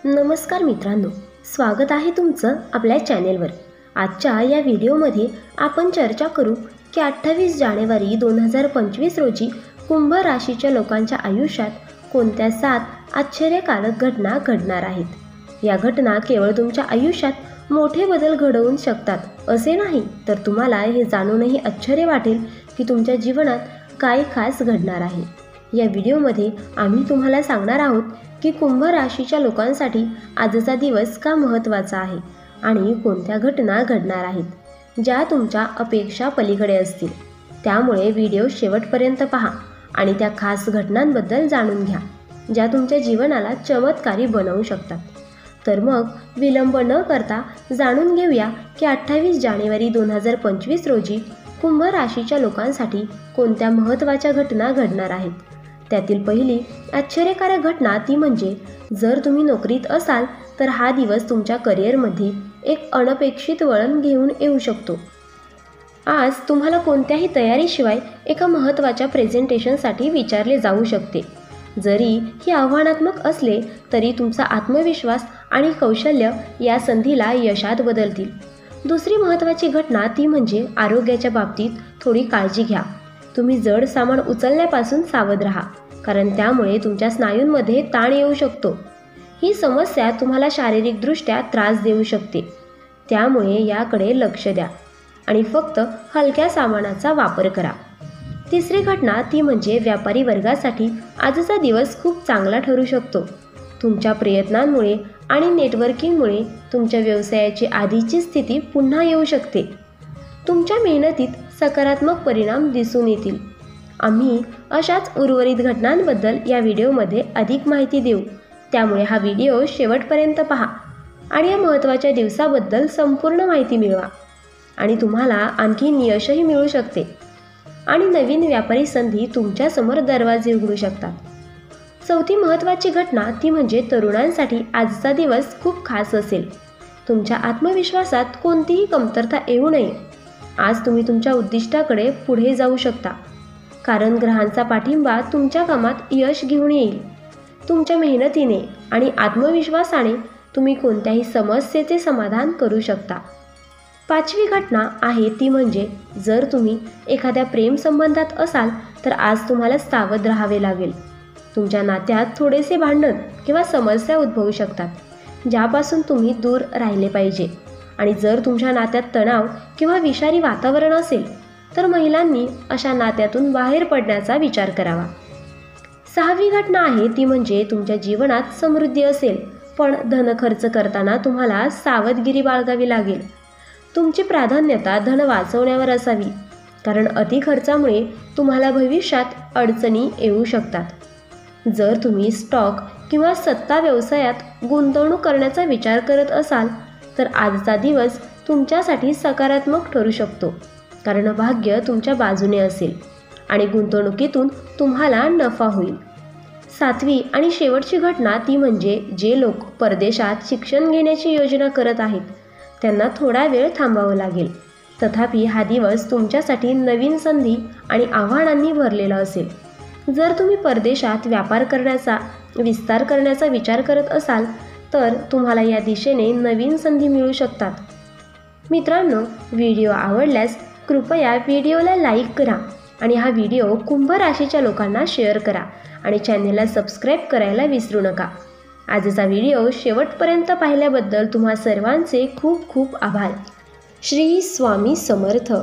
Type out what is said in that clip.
नमस्कार मित्रांनो, स्वागत आहे तुमचं आपल्या चॅनेलवर। आजच्या या व्हिडिओमध्ये आपण चर्चा करू की 28 जानेवारी 2025 रोजी कुंभ राशीच्या लोकांच्या आयुष्यात कोणत्या 7 आश्चर्यकारक घटना घडणार आहेत। या घटना केवळ तुमच्या आयुष्यात मोठे बदल घडवून शकतात असे नाही, तर तुम्हाला हे जाणूनही आश्चर्य वाटेल की तुमच्या जीवनात काय खास घडणार आहे। या व्हिडिओमध्ये आम्ही तुम्हाला सांगणार आहोत की कुंभ राशीच्या लोकांसाठी आजचा दिवस का महत्त्वाचा आहे आणि कोणत्या घटना घडणार आहेत ज्या तुमच्या अपेक्षा पलीकडे असतील। त्यामुळे व्हिडिओ शेवटपर्यंत पहा आणि त्या खास घटनांबद्दल जाणून घ्या ज्या तुमच्या जीवनाला चमत्कारी बनवू शकतात। तर मग विलंब न करता जाणून घेऊया की 28 जानेवारी 2025 रोजी कुंभ राशीच्या लोकांसाठी कोणत्या महत्त्वाच्या घटना घडणार आहेत। त्यातील पहिली आश्चर्यकारक घटना ती म्हणजे जर तुम्ही नोकरीत असाल तर हा दिवस तुमच्या करिअरमध्ये एक अनपेक्षित वळण घेऊन येऊ शकतो। आज तुम्हाला कोणत्याही तयारीशिवाय एका महत्त्वाच्या प्रेझेंटेशनसाठी विचारले जाऊ शकते। जरी हे आव्हानात्मक असले तरी तुमचा आत्मविश्वास आणि कौशल्य या संधीला यशात बदलतील। दुसरी महत्त्वाची घटना ती म्हणजे आरोग्याच्या बाबतीत थोडी काळजी घ्या। तुम्ही जड सामान उचलण्यापासून सावध राहा, कारण त्यामुळे तुमच्या स्नायूंमध्ये ताण येऊ शकतो। ही समस्या तुम्हाला शारीरिकदृष्ट्या त्रास देऊ शकते, त्यामुळे याकडे लक्ष द्या आणि फक्त हलक्या सामानाचा वापर करा। तिसरी घटना ती म्हणजे व्यापारी वर्गासाठी आजचा दिवस खूप चांगला ठरू शकतो। तुमच्या प्रयत्नांमुळे आणि नेटवर्किंगमुळे तुमच्या व्यवसायाची आधीची स्थिती पुन्हा येऊ शकते। तुमच्या मेहनतीत सकारात्मक परिणाम दिसून येतील। आम्ही अशाच उर्वरित घटनांबद्दल या व्हिडिओमध्ये अधिक माहिती देऊ, त्यामुळे हा व्हिडिओ शेवटपर्यंत पहा आणि या महत्त्वाच्या दिवसाबद्दल संपूर्ण माहिती मिळवा आणि तुम्हाला आणखी यशही मिळू शकते आणि नवीन व्यापारी संधी तुमच्यासमोर दरवाजे उघडू शकतात। चौथी महत्त्वाची घटना ती म्हणजे तरुणांसाठी आजचा दिवस खूप खास असेल। तुमच्या आत्मविश्वासात कोणतीही कमतरता येऊ नये। आज तुम्ही तुमच्या उद्दिष्टाकडे पुढे जाऊ शकता, कारण ग्रहांचा पाठिंबा तुमच्या कामात यश घेऊन येईल। तुमच्या मेहनतीने आणि आत्मविश्वासाने तुम्ही कोणत्याही समस्येचे समाधान करू शकता। पाचवी घटना आहे ती म्हणजे जर तुम्ही एखाद्या प्रेम संबंधात असाल तर आज तुम्हाला सावध राहावे लागेल। तुमच्या नात्यात थोडेसे भांडण किंवा समस्या उद्भवू शकतात, ज्यापासून तुम्ही दूर राहिले पाहिजे। आणि जर तुमच्या नात्यात तणाव किंवा विषारी वातावरण असेल तर महिलांनी अशा नात्यातून बाहेर पडण्याचा विचार करावा। सहावी घटना आहे ती म्हणजे तुमच्या जीवनात समृद्धी असेल, पण धन खर्च करताना तुम्हाला सावधगिरी बाळगावी लागेल। तुमची प्राधान्यता धन वाचवण्यावर असावी, कारण अति खर्चामुळे तुम्हाला भविष्यात अडचणी येऊ शकतात। जर तुम्ही स्टॉक किंवा सत्ता व्यवसायात गुंतवणूक करण्याचा विचार करत असाल तर आजचा दिवस तुमच्यासाठी सकारात्मक ठरू शकतो, कारण भाग्य तुमच्या बाजूने असेल आणि गुंतवणुकीतून तुम्हाला नफा होईल। सातवी आणि शेवटची घटना ती म्हणजे जे लोक परदेशात शिक्षण घेण्याची योजना करत आहेत त्यांना थोडा वेळ थांबावं लागेल। तथापि हा दिवस तुमच्यासाठी नवीन संधी आणि आव्हानांनी भरलेला असेल। जर तुम्ही परदेशात व्यापार करण्याचा विस्तार करण्याचा विचार करत असाल तर तुम्हाला या दिशेने नवीन संधी मिळू शकतात। मित्रांनो, व्हिडिओ आवडल्यास कृपया व्हिडिओला लाईक करा आणि हा व्हिडिओ कुंभ राशीच्या लोकांना शेअर करा आणि चॅनेलला सबस्क्राईब करायला विसरू नका। आजचा व्हिडिओ शेवटपर्यंत पाहिल्याबद्दल तुम्हा सर्वांचे खूप खूप आभार। श्री स्वामी समर्थ।